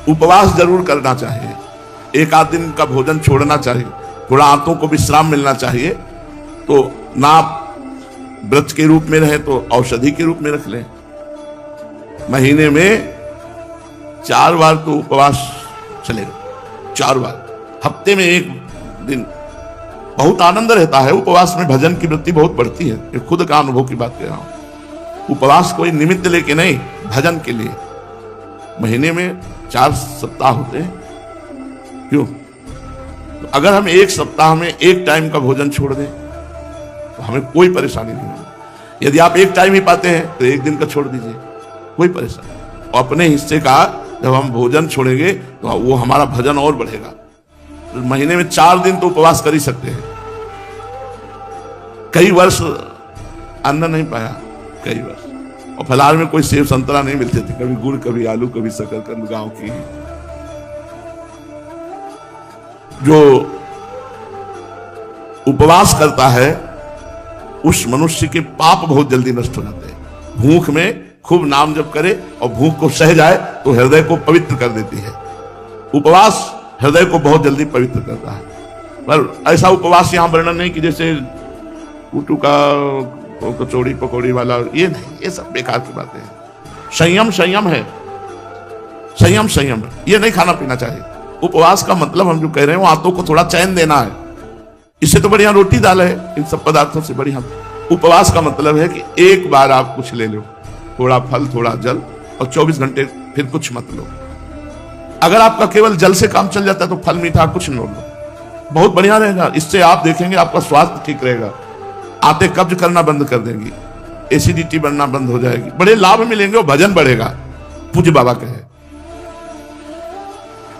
उपवास जरूर करना चाहिए, एक आध दिन का भोजन छोड़ना चाहिए, थोड़ा आंतों को विश्राम मिलना चाहिए। तो ना आप व्रत के रूप में रहे तो औषधि के रूप में रख लें। महीने में 4 बार तो उपवास चलेगा, 4 बार, हफ्ते में 1 दिन। बहुत आनंद रहता है उपवास में, भजन की वृत्ति बहुत बढ़ती है। ये खुद का अनुभव की बात कर रहा हूं। उपवास कोई निमित्त लेके नहीं, भजन के लिए। महीने में 4 सप्ताह होते हैं। क्यों? तो अगर हम 1 सप्ताह में 1 टाइम का भोजन छोड़ दें तो हमें कोई परेशानी नहीं होगी। यदि आप 1 टाइम ही पाते हैं तो 1 दिन का छोड़ दीजिए, कोई परेशानी। और अपने हिस्से का जब हम भोजन छोड़ेंगे तो वो हमारा भजन और बढ़ेगा। तो महीने में 4 दिन तो उपवास कर ही सकते हैं। कई वर्ष अन्न नहीं पाया, कई वर्ष, और फलाहार में कोई सेब संतरा नहीं मिलते थे, कभी गुड़, कभी आलू, कभी शकरकंद गांव की। जो उपवास करता है उस मनुष्य के पाप बहुत जल्दी नष्ट हो जाते हैं। भूख में खूब नाम जप करे और भूख को सह जाए तो हृदय को पवित्र कर देती है। उपवास हृदय को बहुत जल्दी पवित्र करता है। पर ऐसा उपवास यहां वर्णन नहीं कि जैसे कुटू का कचौड़ी पकौड़ी वाला, ये नहीं, ये सब बेकार की बातें हैं। संयम संयम है, संयम संयम, ये नहीं खाना पीना चाहिए। उपवास का मतलब हम जो कह रहे हैं वो आंतों को थोड़ा चैन देना है। इससे तो बढ़िया रोटी दाल है, इन सब पदार्थों से बढ़िया। उपवास का मतलब है कि एक बार आप कुछ ले लो, थोड़ा फल, थोड़ा जल, और 24 घंटे फिर कुछ मत लो। अगर आपका केवल जल से काम चल जाता है तो फल मीठा कुछ न लो, बहुत बढ़िया रहेगा। इससे आप देखेंगे आपका स्वास्थ्य ठीक रहेगा, आंतें कब्ज करना बंद कर देंगी, एसिडिटी बनना बंद हो जाएगी, बड़े लाभ मिलेंगे और भजन बढ़ेगा, पूज्य बाबा कहे।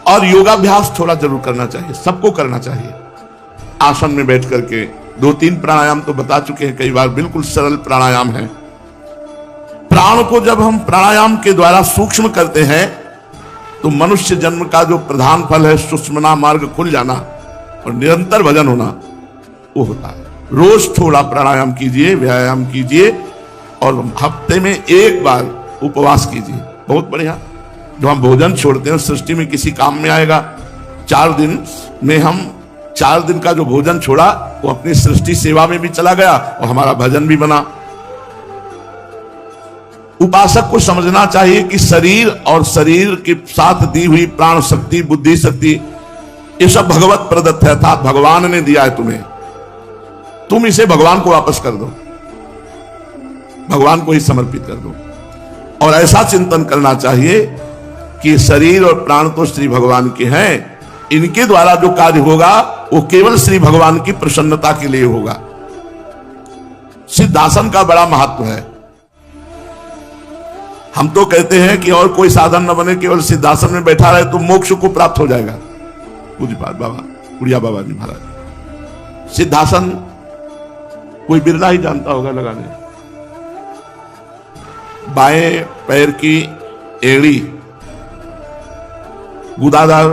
और योगाभ्यास थोड़ा जरूर करना चाहिए, सबको करना चाहिए। आसन में बैठ करके 2-3 प्राणायाम तो बता चुके हैं कई बार, बिल्कुल सरल प्राणायाम है। प्राण को जब हम प्राणायाम के द्वारा सूक्ष्म करते हैं तो मनुष्य जन्म का जो प्रधान फल है, सुषुम्ना मार्ग खुल जाना और निरंतर भजन होना, वो होता है। रोज थोड़ा प्राणायाम कीजिए, व्यायाम कीजिए, और हफ्ते में 1 बार उपवास कीजिए, बहुत बढ़िया। जो हम भोजन छोड़ते हैं सृष्टि में किसी काम में आएगा। 4 दिन में हम 4 दिन का जो भोजन छोड़ा वो अपनी सृष्टि सेवा में भी चला गया और हमारा भजन भी बना। उपासक को समझना चाहिए कि शरीर और शरीर के साथ दी हुई प्राण शक्ति, बुद्धि शक्ति, ये सब भगवत प्रदत्त है, अर्थात भगवान ने दिया है तुम्हें। तुम इसे भगवान को वापस कर दो, भगवान को ही समर्पित कर दो। और ऐसा चिंतन करना चाहिए कि शरीर और प्राण तो श्री भगवान के हैं, इनके द्वारा जो कार्य होगा वो केवल श्री भगवान की प्रसन्नता के लिए होगा। सिद्धासन का बड़ा महत्व है। हम तो कहते हैं कि और कोई साधन न बने, केवल सिद्धासन में बैठा रहे तो मोक्ष को प्राप्त हो जाएगा। पूज्यपाद बाबा उड़िया बाबा जी महाराज, सिद्धासन कोई बिरला ही जानता होगा लगाने। बाएं पैर की एड़ी गुदादार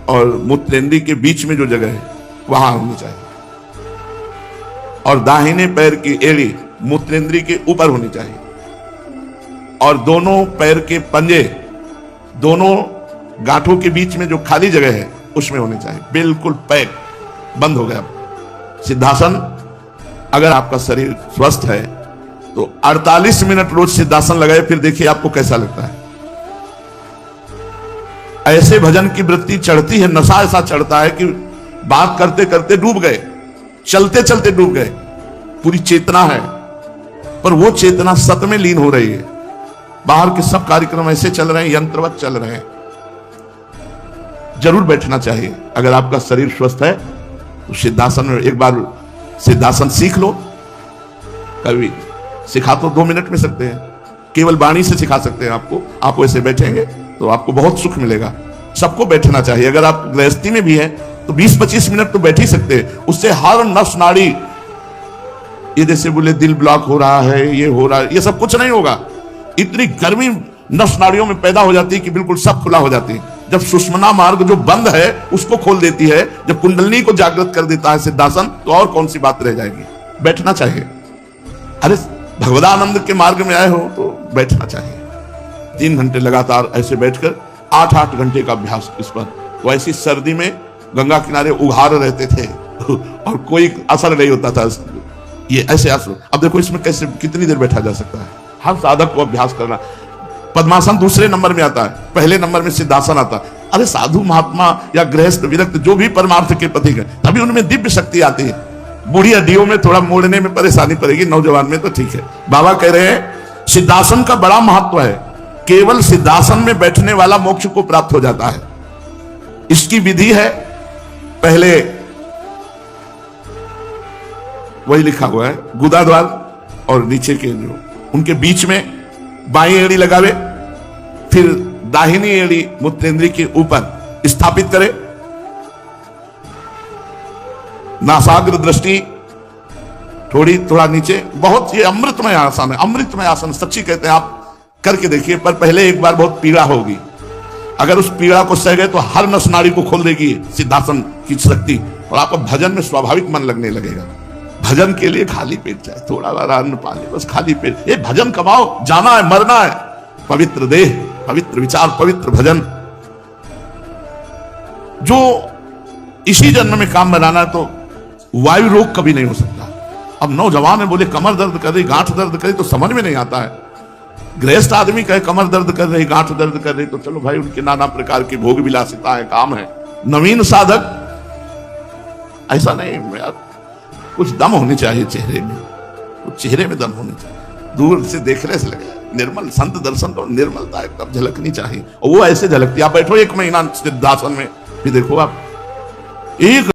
और मूत्रेंद्री के बीच में जो जगह है वहां होनी चाहिए, और दाहिने पैर की एड़ी मूत्रेंद्री के ऊपर होनी चाहिए, और दोनों पैर के पंजे दोनों गांठों के बीच में जो खाली जगह है उसमें होने चाहिए, बिल्कुल पैक बंद हो गया। सिद्धासन, अगर आपका शरीर स्वस्थ है तो 48 मिनट रोज सिद्धासन लगाए, फिर देखिए आपको कैसा लगता है। ऐसे भजन की वृत्ति चढ़ती है, नशा ऐसा चढ़ता है कि बात करते करते डूब गए, चलते चलते डूब गए। पूरी चेतना है पर वो चेतना सत में लीन हो रही है। बाहर के सब कार्यक्रम ऐसे चल रहे हैं, यंत्रवत चल रहे हैं। जरूर बैठना चाहिए। अगर आपका शरीर स्वस्थ है तो सिद्धासन में एक बार सिद्धासन सीख लो। कभी सिखा तो 2 मिनट में सकते हैं, केवल वाणी से सिखा सकते हैं आपको। आप वैसे बैठेंगे तो आपको बहुत सुख मिलेगा। सबको बैठना चाहिए। अगर आप गृहस्थी में भी हैं तो 20-25 मिनट तो बैठ ही सकते हैं। उससे हर नस नाड़ी, ये जैसे बोले दिल ब्लॉक हो रहा है, ये हो रहा है, ये सब कुछ नहीं होगा। इतनी गर्मी नस नाड़ियों में पैदा हो जाती है कि बिल्कुल सब खुला हो जाती है। जब सुषुम्ना मार्ग जो बंद है उसको खोल देती है, जब कुंडलिनी को जागृत कर देता है सिद्धासन, तो और कौन सी बात रह जाएगी। बैठना चाहिए। अरे भगवदानंद के मार्ग में आए हो तो बैठना चाहिए। 3 घंटे लगातार ऐसे बैठकर 8-8 घंटे का अभ्यास इस पर। वैसी सर्दी में गंगा किनारे उघार रहते थे और कोई असर नहीं होता था। ये ऐसे असर, अब देखो इसमें कैसे कितनी देर बैठा जा सकता है। हर साधक को अभ्यास करना। पद्मासन दूसरे नंबर में आता है, पहले नंबर में सिद्धासन आता है। अरे साधु महात्मा या गृहस्थ विरक्त जो भी परमार्थ के पथिक है, तभी उनमें दिव्य शक्ति आती है। बूढ़ी हड्डियों में थोड़ा मोड़ने में परेशानी पड़ेगी, नौजवान में तो ठीक है। बाबा कह रहे हैं सिद्धासन का बड़ा महत्व है, केवल सिद्धासन में बैठने वाला मोक्ष को प्राप्त हो जाता है। इसकी विधि है, पहले वही लिखा हुआ है, गुदाद्वार और नीचे के जो उनके बीच में बाईं एड़ी लगावे, फिर दाहिनी एड़ी मूत्रेंद्री के ऊपर स्थापित करे, नासाग्र दृष्टि थोड़ा नीचे। बहुत ये अमृतमय आसन है, अमृतमय आसन सच्ची कहते हैं। आप करके देखिए, पर पहले एक बार बहुत पीड़ा होगी। अगर उस पीड़ा को सह गए तो हर नस नाड़ी को खोल देगी सिद्धासन की शक्ति, और आपको भजन में स्वाभाविक मन लगने लगेगा। भजन के लिए खाली पेट जाए, थोड़ा बार अन्न पाले, बस खाली पेट। ये भजन कमाओ, जाना है मरना है। पवित्र देह, पवित्र विचार, पवित्र भजन, जो इसी जन्म में काम बनाना है तो वायु रोग कभी नहीं हो सकता। अब नौजवान है बोले कमर दर्द कर रही, गांठ दर्द कर रही, तो समझ में नहीं आता है। गृहस्थ आदमी कहे कमर दर्द कर रही, गांठ दर्द कर रही, तो चलो भाई उनके नाना प्रकार की भोग विलासिता है, काम है। नवीन साधक ऐसा नहीं यार, कुछ दम होनी चाहिए चेहरे में, कुछ चेहरे में दम होनी चाहिए। दूर से देखने से लगे निर्मल, संत दर्शन तो निर्मलता एकदम झलकनी चाहिए, और वो ऐसे झलकती। आप बैठो 1 महीना सिद्धासन में, फिर देखो आप एक